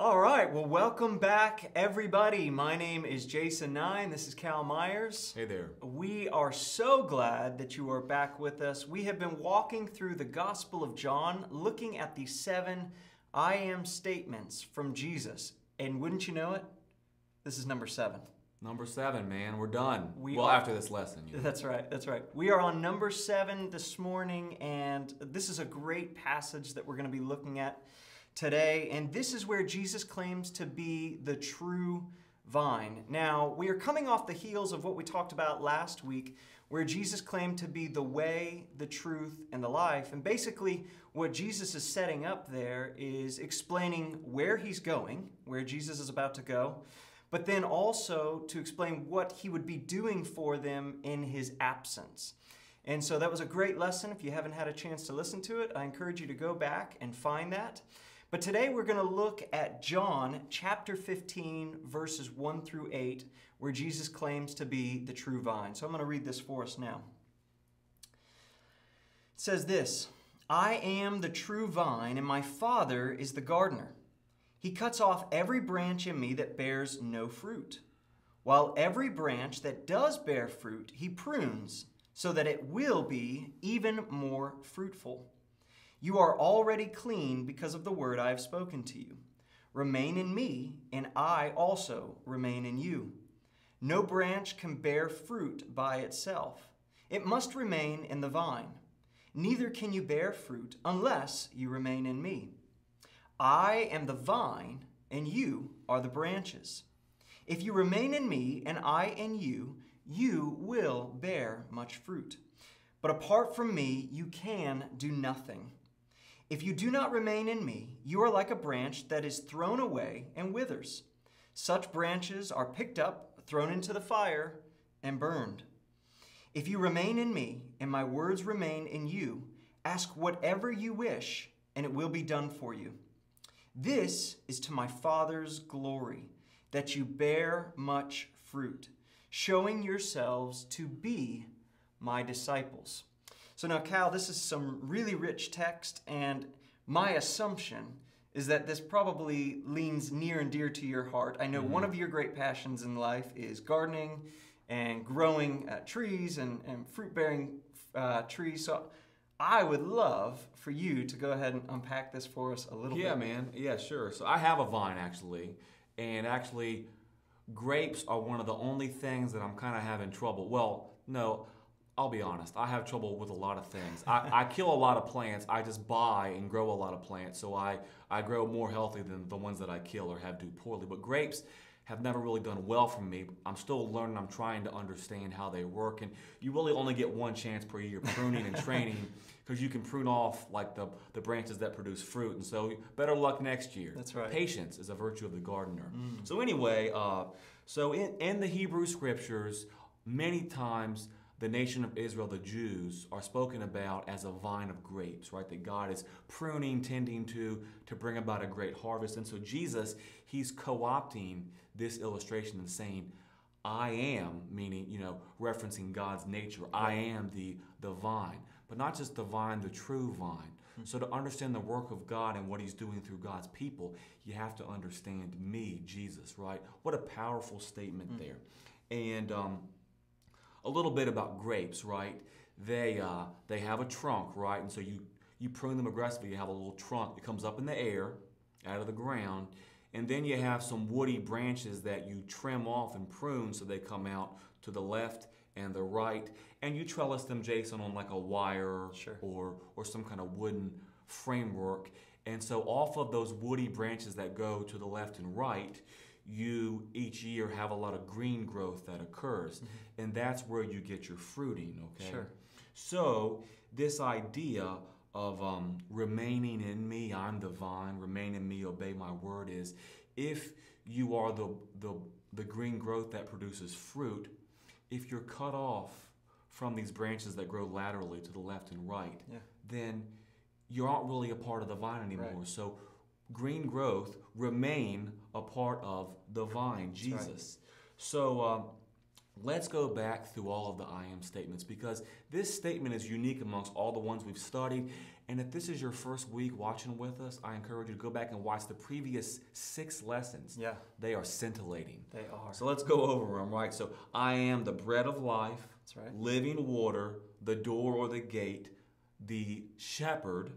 All right, well, welcome back, everybody. My name is Jason Nigh, and this is Cal Myers. Hey there. We are so glad that you are back with us. We have been walking through the Gospel of John, looking at the 7 I am statements from Jesus. And wouldn't you know it, this is number 7. Number 7, man. We're done. Are after this lesson. That's right. That's right. We are on number 7 this morning, and this is a great passage that we're going to be looking at today. And this is where Jesus claims to be the true vine. Now, we are coming off the heels of what we talked about last week, where Jesus claimed to be the way, the truth, and the life. And basically, what Jesus is setting up there is explaining where he's going, where Jesus is about to go, but then also to explain what he would be doing for them in his absence. And so that was a great lesson. If you haven't had a chance to listen to it, I encourage you to go back and find that. But today we're going to look at John chapter 15, verses 1 through 8, where Jesus claims to be the true vine. So I'm going to read this for us now. It says this, "I am the true vine, and my Father is the gardener. He cuts off every branch in me that bears no fruit, while every branch that does bear fruit he prunes, so that it will be even more fruitful. You are already clean because of the word I have spoken to you. Remain in me, and I also remain in you. No branch can bear fruit by itself. It must remain in the vine. Neither can you bear fruit unless you remain in me. I am the vine, and you are the branches. If you remain in me, and I in you, you will bear much fruit. But apart from me, you can do nothing. If you do not remain in me, you are like a branch that is thrown away and withers. Such branches are picked up, thrown into the fire, and burned. If you remain in me, and my words remain in you, ask whatever you wish, and it will be done for you. This is to my Father's glory, that you bear much fruit, showing yourselves to be my disciples." So now, Cal, this is some really rich text, and my assumption is that this probably leans near and dear to your heart. I know one of your great passions in life is gardening and growing trees and fruit-bearing trees. So I would love for you to go ahead and unpack this for us a little bit. Yeah, man. Yeah, sure. So I have a vine, actually. And actually, grapes are one of the only things that I'm kind of having trouble. Well, no, I'll be honest. I have trouble with a lot of things. I kill a lot of plants. I just buy and grow a lot of plants. So I grow more healthy than the ones that I kill or have do poorly. But grapes have never really done well for me. I'm still learning. I'm trying to understand how they work. And you really only get one chance per year pruning and training, because you can prune off like the branches that produce fruit. And so better luck next year. That's right. Patience is a virtue of the gardener. So anyway, so in the Hebrew scriptures, many times the nation of Israel, the Jews, are spoken about as a vine of grapes, right? That God is pruning, tending to bring about a great harvest. And so Jesus, he's co-opting this illustration and saying, I am, meaning, referencing God's nature. I am the vine, but not just the vine, the true vine. So to understand the work of God and what he's doing through God's people, you have to understand me, Jesus, right? What a powerful statement there. And a little bit about grapes, right? They have a trunk, right? And so you prune them aggressively. You have a little trunk that comes up in the air, out of the ground, and then you have some woody branches that you trim off and prune so they come out to the left and the right, and you trellis them, Jason, on like a wire. Sure. or some kind of wooden framework. And so off of those woody branches that go to the left and right, you each year have a lot of green growth that occurs, and that's where you get your fruiting, okay? Sure. So this idea of remaining in me, I'm the vine, remain in me, obey my word, is if you are the green growth that produces fruit, if you're cut off from these branches that grow laterally to the left and right, then you aren't really a part of the vine anymore. Right. So green growth remain a part of the vine, Jesus. Right. So let's go back through all of the I am statements, because this statement is unique amongst all the ones we've studied. And if this is your first week watching with us, I encourage you to go back and watch the previous 6 lessons. Yeah. They are scintillating. They are. So let's go over them, right? So I am the bread of life, That's right. living water, the door or the gate, the shepherd.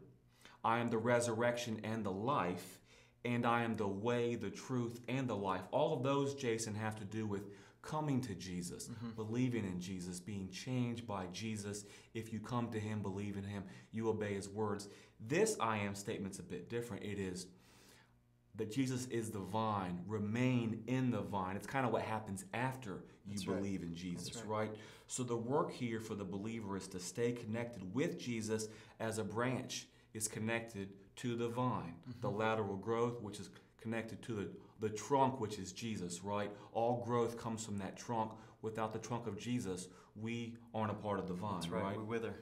I am the resurrection and the life, and I am the way, the truth, and the life. All of those, Jason, have to do with coming to Jesus, believing in Jesus, being changed by Jesus. If you come to him, believe in him, you obey his words. This I am statement's a bit different. It is that Jesus is the vine, remain in the vine. It's kind of what happens after you believe in Jesus, right? So the work here for the believer is to stay connected with Jesus as a branch is connected to the vine. The lateral growth, which is connected to the trunk, which is Jesus, right? All growth comes from that trunk. Without the trunk of Jesus, we aren't a part of the vine, That's right? We wither.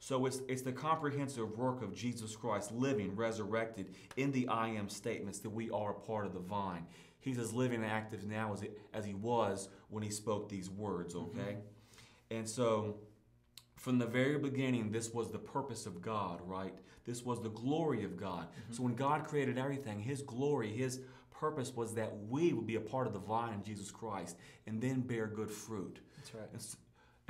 So it's the comprehensive work of Jesus Christ, living, resurrected in the I am statements, that we are a part of the vine. He's as living and active now as he was when he spoke these words, okay? And so from the very beginning, this was the purpose of God, right? This was the glory of God. So when God created everything, his glory, his purpose was that we would be a part of the vine in Jesus Christ and then bear good fruit. That's right.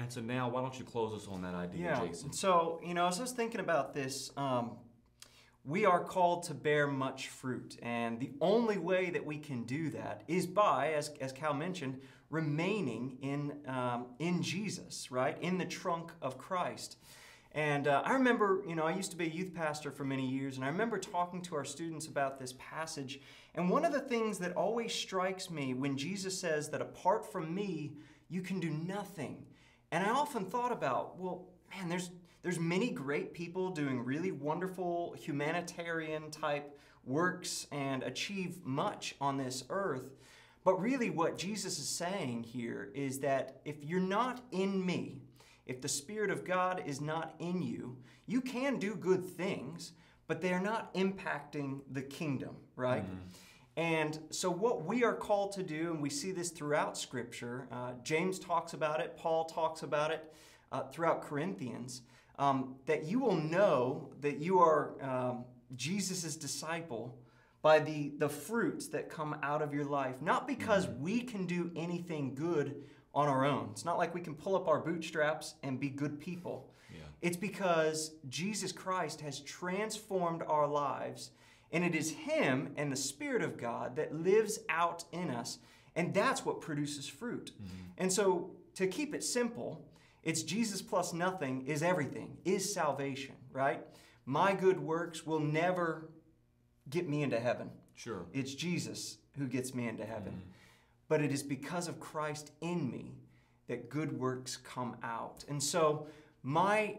And so now, why don't you close us on that idea, Jason? So, as I was thinking about this, we are called to bear much fruit. And the only way that we can do that is by, as Cal mentioned, remaining in Jesus, right? In the trunk of Christ. And I remember, I used to be a youth pastor for many years, and I remember talking to our students about this passage. And one of the things that always strikes me when Jesus says that apart from me, you can do nothing. And I often thought about, well, man, there's many great people doing really wonderful humanitarian type works and achieve much on this earth. But really what Jesus is saying here is that if you're not in me, if the Spirit of God is not in you, you can do good things, but they're not impacting the kingdom, right? And so what we are called to do, and we see this throughout Scripture, James talks about it, Paul talks about it throughout Corinthians, that you will know that you are Jesus' disciple by the fruits that come out of your life, not because we can do anything good on our own. It's not like we can pull up our bootstraps and be good people. Yeah. It's because Jesus Christ has transformed our lives, and it is him and the Spirit of God that lives out in us, and that's what produces fruit. And so to keep it simple, it's Jesus plus nothing is everything, is salvation, right? My good works will never get me into heaven. Sure. It's Jesus who gets me into heaven. But it is because of Christ in me that good works come out. And so my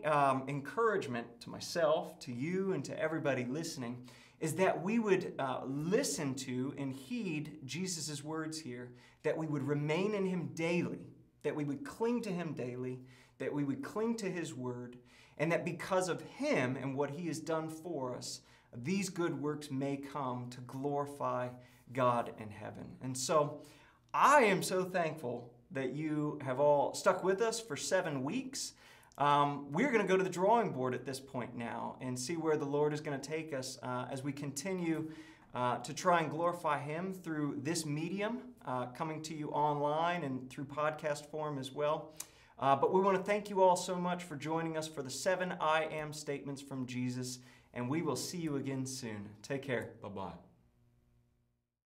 encouragement to myself, to you, and to everybody listening is that we would listen to and heed Jesus' words here, that we would remain in him daily, that we would cling to him daily, that we would cling to his word, and that because of him and what he has done for us, these good works may come to glorify God in heaven. And so I am so thankful that you have all stuck with us for 7 weeks. We're going to go to the drawing board at this point now and see where the Lord is going to take us as we continue to try and glorify him through this medium, coming to you online and through podcast form as well. But we want to thank you all so much for joining us for the 7 I am statements from Jesus, and we will see you again soon. Take care. Bye-bye.